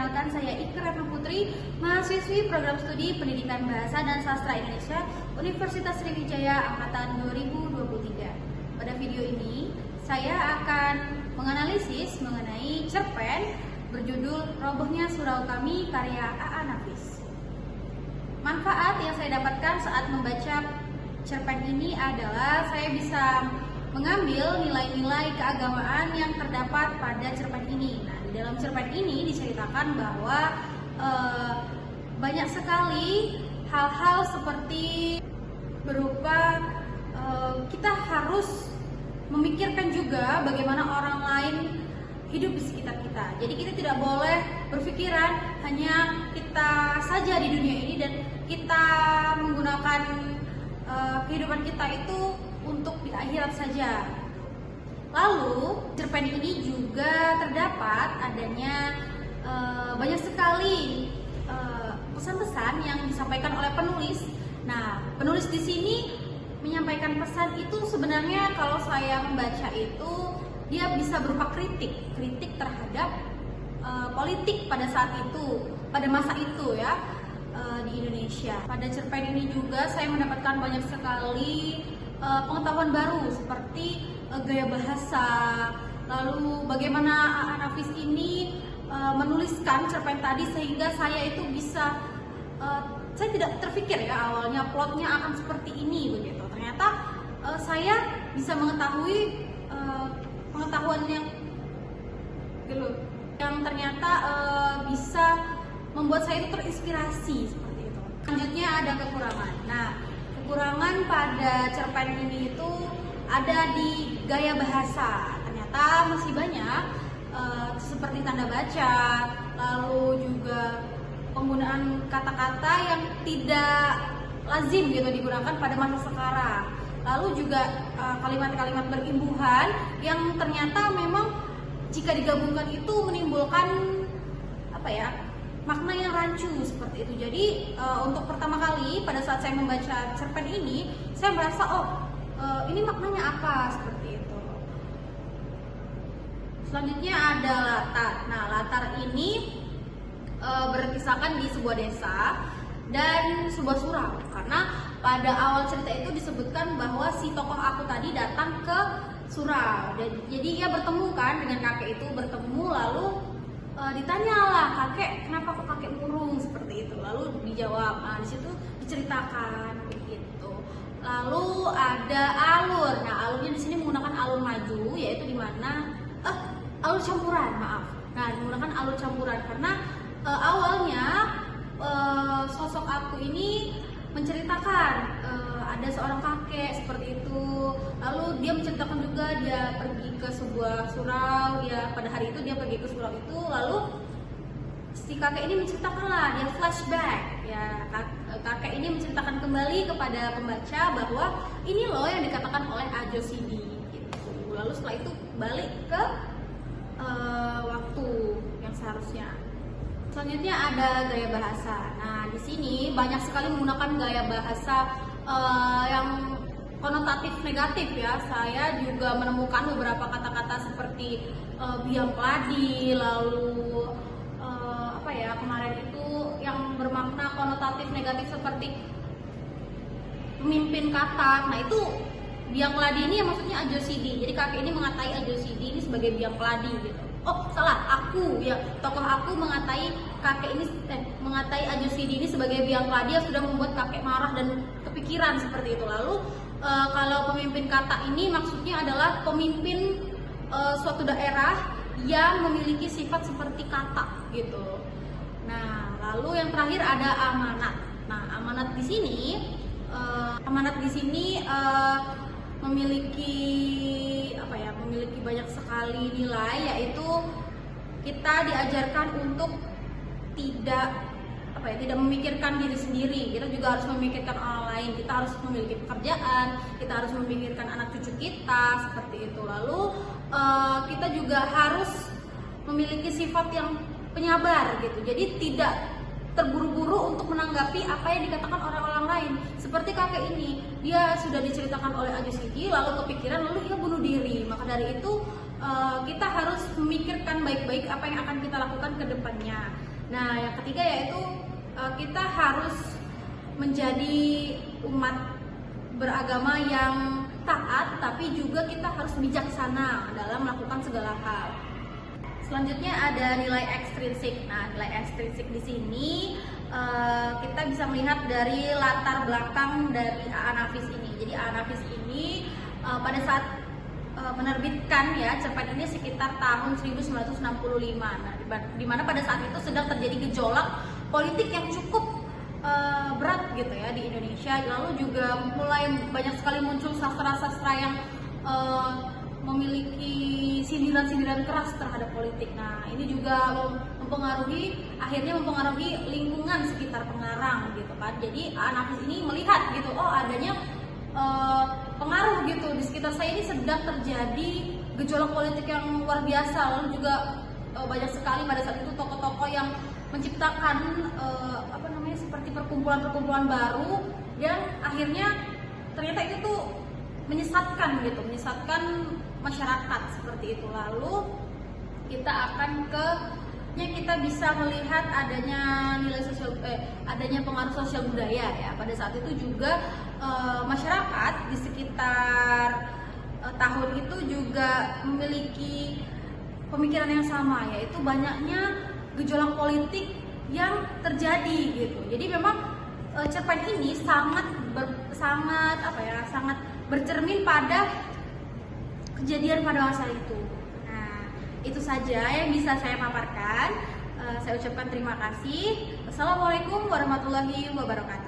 perkenalkan saya Ika Retno Putri, mahasiswi program studi Pendidikan Bahasa dan Sastra Indonesia Universitas Sriwijaya Angkatan 2023. Pada video ini, saya akan menganalisis mengenai cerpen berjudul Robohnya Surau Kami karya A.A. Nafis. Manfaat yang saya dapatkan saat membaca cerpen ini adalah saya bisa mengambil nilai-nilai keagamaan yang terdapat pada cerpen ini. Nah, di dalam cerpen ini diceritakan bahwa banyak sekali hal-hal seperti berupa kita harus memikirkan juga bagaimana orang lain hidup di sekitar kita. Jadi kita tidak boleh berpikiran hanya kita saja di dunia ini dan kita menggunakan kehidupan kita itu untuk di akhirat saja. Lalu cerpen ini juga terdapat adanya banyak sekali pesan-pesan yang disampaikan oleh penulis. Nah, penulis di sini menyampaikan pesan itu sebenarnya kalau saya membaca itu dia bisa berupa kritik terhadap politik pada saat itu, pada masa itu ya di Indonesia. Pada cerpen ini juga saya mendapatkan banyak sekali pengetahuan baru seperti gaya bahasa, lalu bagaimana A.A. Nafis ini menuliskan cerpen tadi sehingga saya itu bisa saya tidak terpikir ya awalnya plotnya akan seperti ini begitu. Ternyata saya bisa mengetahui pengetahuan yang ternyata bisa membuat saya itu terinspirasi seperti itu. Selanjutnya ada kekurangan. Nah, kekurangan pada cerpen ini itu ada di gaya bahasa. Ternyata masih banyak seperti tanda baca, lalu juga penggunaan kata-kata yang tidak lazim gitu digunakan pada masa sekarang. Lalu juga kalimat-kalimat berimbuhan yang ternyata memang jika digabungkan itu menimbulkan makna yang rancu seperti itu. Jadi untuk pertama kali pada saat saya membaca cerpen ini, saya merasa ini maknanya apa seperti itu. Selanjutnya ada latar. Nah, latar ini berkisahkan di sebuah desa dan sebuah surau. Karena pada awal cerita itu disebutkan bahwa si tokoh aku tadi datang ke surau. Jadi ia bertemu kan dengan kakek itu, lalu ditanyalah, kakek kenapa kok kakek murung seperti itu. Lalu dijawab. Nah, di situ diceritakan begitu. Lalu ada alur. Nah, alurnya di sini menggunakan alur maju, yaitu di mana alur campuran, maaf. Nah, menggunakan alur campuran karena awalnya sosok aku ini menceritakan ada seorang kakek seperti itu. Lalu dia menceritakan juga dia pergi ke sebuah surau. Ya, pada hari itu dia pergi ke surau itu. Lalu si kakek ini menceritakanlah, dia flashback. Ya, kakek ini menceritakan kembali kepada pembaca bahwa ini loh yang dikatakan oleh Ajo Sidi. Gitu. Lalu setelah itu balik ke waktu yang seharusnya. Selanjutnya ada gaya bahasa. Nah, di sini banyak sekali menggunakan gaya bahasa yang konotatif negatif ya. Saya juga menemukan beberapa kata-kata seperti biang keladi, lalu kemarin itu yang bermakna konotatif negatif seperti pemimpin kata. Nah, itu biang keladi ini yang maksudnya Ajo Sidi. Jadi kakek ini mengatai Ajo Sidi ini sebagai biang keladi gitu. Oh, salah, aku ya, tokoh aku mengatai kakek ini mengatai Ajo Sidi ini sebagai biang keladi yang sudah membuat kakek marah dan kepikiran seperti itu. Lalu kalau pemimpin kata ini maksudnya adalah pemimpin suatu daerah yang memiliki sifat seperti kata gitu. Nah, lalu yang terakhir ada amanat. Nah, amanat di sini memiliki banyak sekali nilai, yaitu kita diajarkan untuk tidak memikirkan diri sendiri. Kita juga harus memikirkan orang lain. Kita harus memiliki pekerjaan, kita harus memikirkan anak cucu kita seperti itu. Lalu kita juga harus memiliki sifat yang penyabar gitu. Jadi tidak terburu-buru untuk menanggapi apa yang dikatakan orang-orang lain. Seperti kakek ini, dia sudah diceritakan oleh Ajo Sidi, lalu kepikiran, lalu dia bunuh diri. Maka dari itu kita harus memikirkan baik-baik apa yang akan kita lakukan ke depannya. Nah, yang ketiga yaitu kita harus menjadi umat beragama yang taat, tapi juga kita harus bijaksana dalam melakukan segala hal. Selanjutnya ada nilai ekstrinsik. Nah, nilai ekstrinsik di sini kita bisa melihat dari latar belakang dari A.A. Nafis ini. Jadi A.A. Nafis ini pada saat menerbitkan ya cerpen ini sekitar tahun 1965. Nah, di mana pada saat itu sedang terjadi gejolak politik yang cukup berat gitu ya di Indonesia. Lalu juga mulai banyak sekali muncul sastra-sastra yang memiliki sindiran-sindiran keras terhadap politik. Nah, ini juga akhirnya mempengaruhi lingkungan sekitar pengarang gitu kan. Jadi A.A. Nafis ini melihat gitu, oh adanya pengaruh gitu di sekitar saya ini sedang terjadi gejolak politik yang luar biasa. Lalu juga banyak sekali pada saat itu tokoh-tokoh yang menciptakan seperti perkumpulan-perkumpulan baru yang akhirnya ternyata itu tuh menyesatkan masyarakat seperti itu. Lalu kita akan kita bisa melihat adanya pengaruh sosial budaya ya. Pada saat itu juga masyarakat di sekitar tahun itu juga memiliki pemikiran yang sama, yaitu banyaknya gejolak politik yang terjadi gitu. Jadi memang cerpen ini sangat bercermin pada kejadian pada masa itu. Nah, itu saja yang bisa saya paparkan. Saya ucapkan terima kasih. Wassalamualaikum warahmatullahi wabarakatuh.